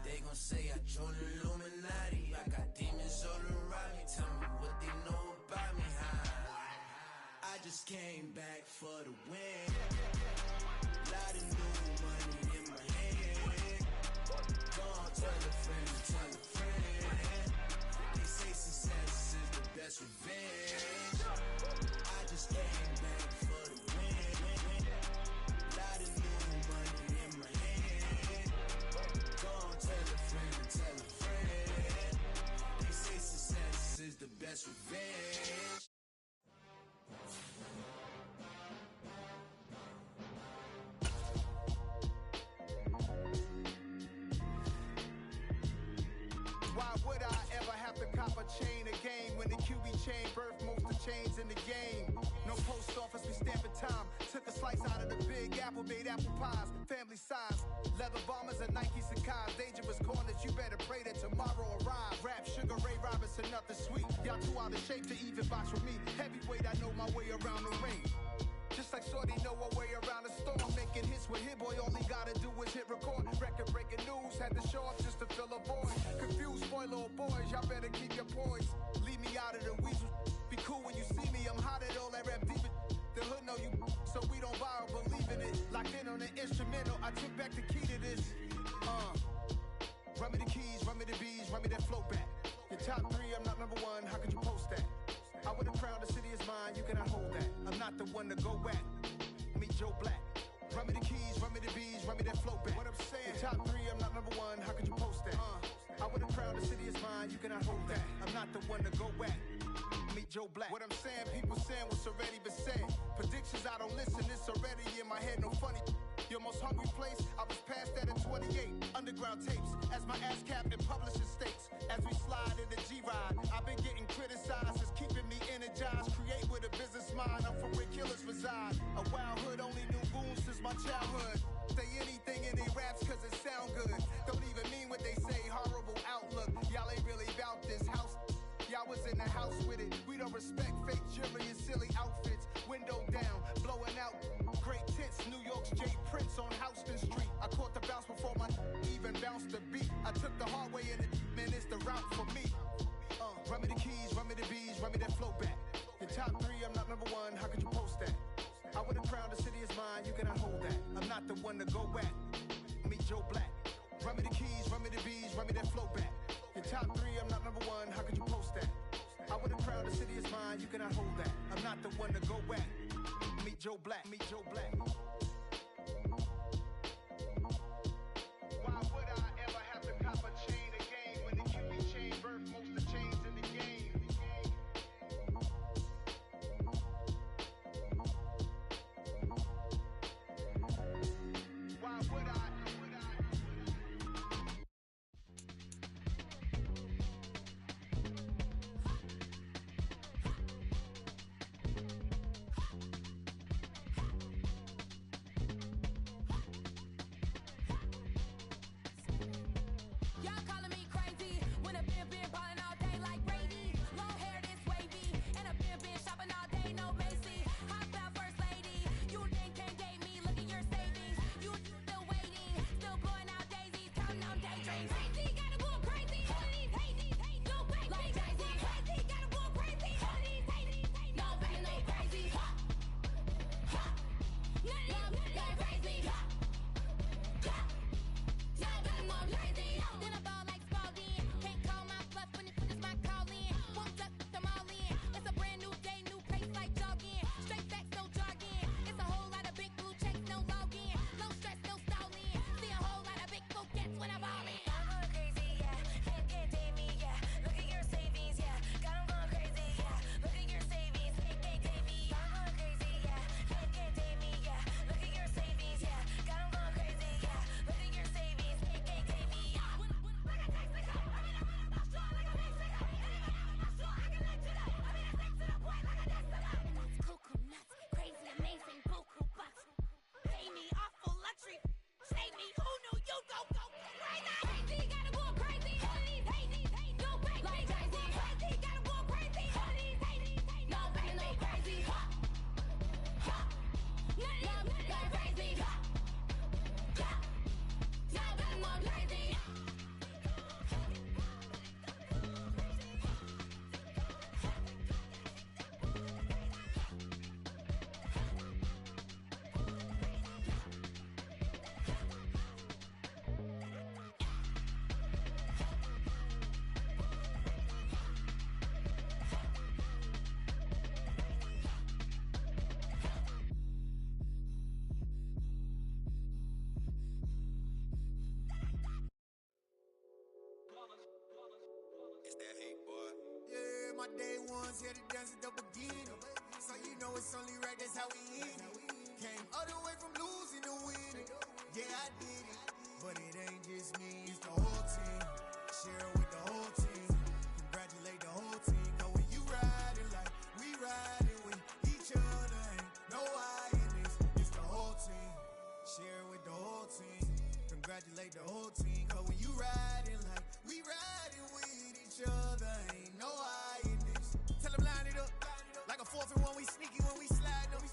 They gon' say I joined the Illuminati. I got demons all around me. Tell me what they know about me, huh? I just came back for the win. Lot of new money in my hand. Gonna tell a friend to tell a friend. They say success is the best revenge. I just came back for the win. Lot of new money in my hand. Gonna tell a friend to tell a friend. They say success is the best revenge. Why would I ever have to cop a chain again when the QB chain birthed most of chains in the game? No post office, we stamping time. Took a slice out of the big apple, made apple pies, family size. Leather bombers and Nike Sacai's. Dangerous corners, you better pray that tomorrow arrives. Rap, Sugar Ray Robinson, nothing sweet. Y'all too out of shape to even box with me. Heavyweight, I know my way around the ring. Just like Shorty know her way around the storm. Making hits with Hit Boy, all he gotta do is hit record. Record breaking news, had to show up just to fill a void. Confused, spoiled little boys, y'all better keep your poise. Leave me out of the weasel. Be cool when you see me, I'm hot at all that rap deep. The hood know you, so we don't borrow, believe in it. Locked in on the instrumental, I took back the key to this. Run me the keys, run me the bees, run me that flow back. Your top three, I'm not number one, how could you post that? I would have crowned the city is mine, you cannot hold that. I'm not the one to go back. Meet Joe Black. Run me the keys, run me the bees, run me that flow back. What I'm saying, your top three, I'm not number one, how could you post that? I would have crowned the city is mine, you cannot hold that. I'm not the one to go back. Meet Joe Black. What I'm saying, people saying what's already been said. Prediction verses, I don't listen. It's already in my head, no funny. Your most hungry place, I was past that at 28. Underground tapes, as my ass capped in publishing states. As we slide in the G-Ride, I've been getting criticized. It's keeping me energized. Create with a business mind. I'm from where killers reside. A wild hood, only knew goons since my childhood. Say anything in they raps cause it sound good. Don't even mean what they say, horrible outlook. Y'all ain't really about this house. Y'all was in the house with it. We don't respect fake jewelry and silly outfits. Window down, blowing out great tits. New York's J. Prince on Houston Street. I caught the bounce before my even bounced the beat. I took the hard way and it, man, it's the route for me. Run me the keys, run me the bees, run me that flow back. The top 3, I'm not number 1, how could you post that? I would've crowned the city is mine, you cannot hold that. I'm not the one to go back. Meet Joe Black. Run me the keys, run me the bees, run me that flow back. Your top 3, I'm not number 1, how could you post that? I would've crowned the city is mine, you cannot hold that. I'm not the one to go back. Meet Joe Black, meet Joe Black. Why would I ever have to cop a chain again when the QB chain birthed most of the chains in the game? Why would I? My day ones here to dance at the beginning. So you know it's only right, that's how we end it. Came all the way from losing to winning. Yeah, I did it. But it ain't just me, it's the whole team. Share it with the whole team. Congratulate the whole team. Cause when you riding like we riding with each other, ain't no I in this. It's the whole team. Share it with the whole team. Congratulate the whole team. Cause when you riding like we riding with each other, ain't no I in this. Tell them line it up. Like a 4th and 1, we sneaky when we slide them.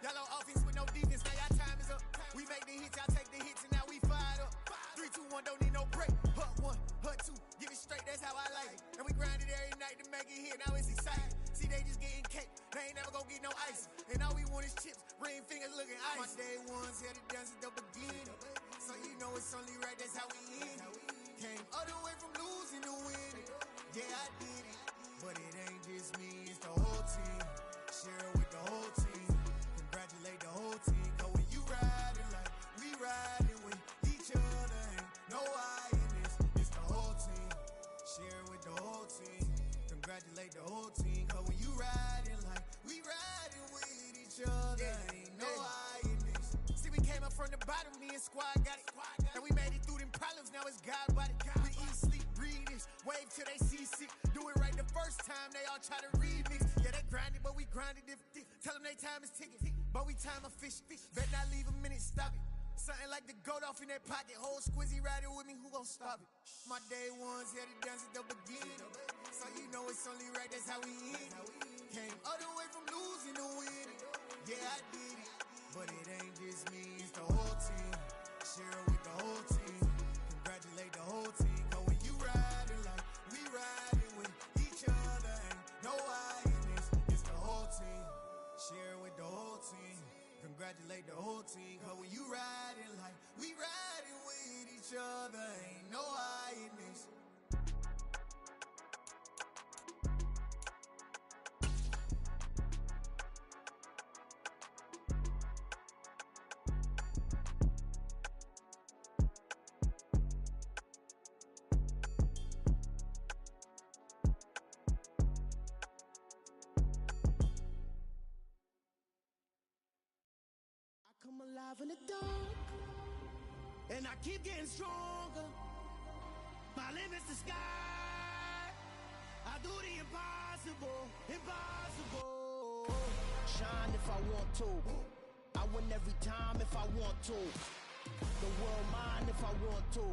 Y'all on offense with no defense, now y'all time is up. We make the hits, y'all take the hits, and now we fired up. 3, 2, 1, don't need no break. Hut 1, hut 2, give it straight, that's how I like it. And we grind it every night to make it hit, now it's exciting. See, they just getting cake, they ain't never gonna get no ice. And all we want is chips, ring fingers looking ice. My day ones here to dance at the beginning. So you know it's only right, that's how we end it. Came all the way from losing to winning. Yeah, I did it. But it ain't just me, it's the whole team. Share it with the whole team. Congratulate the whole team. Cause when you riding like we riding with each other, ain't no I in this. It's the whole team. Share it with the whole team. Congratulate the whole team. Cause when you riding like we riding with each other, ain't time is ticking, but we time a fish. Bet not leave a minute, stop it. Something like the goat off in that pocket. Whole squizzy riding with me, who gon' stop it? My day ones here to dance at the beginning, so you know it's only right, that's how we end. Came all the way from losing to winning. Yeah, I did it, but it ain't just me, it's the whole team. Share it with the whole team. Congratulate the whole team. Cause when you riding like we riding with each other, ain't no I in this, it's the whole team. Share it with the whole team. Congratulate the whole team. Cause when you riding like we riding with each other, ain't no I in this. Come alive in the dark, and I keep getting stronger. My limit's the sky. I do the impossible, impossible. Shine if I want to. I win every time if I want to. The world mine if I want to.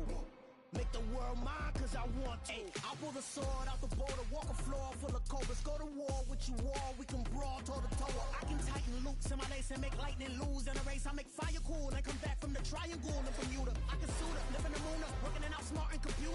Make the world mine cause I want to. I pull the sword out the border, walk a floor full of cobras. Go to war with you all, we can brawl toe to toe. I can tighten loops in my lace and make lightning lose in a race. I make fire cool and come back from the triangle in Bermuda. I can suit up, live in the moon up, working and outsmarting computer.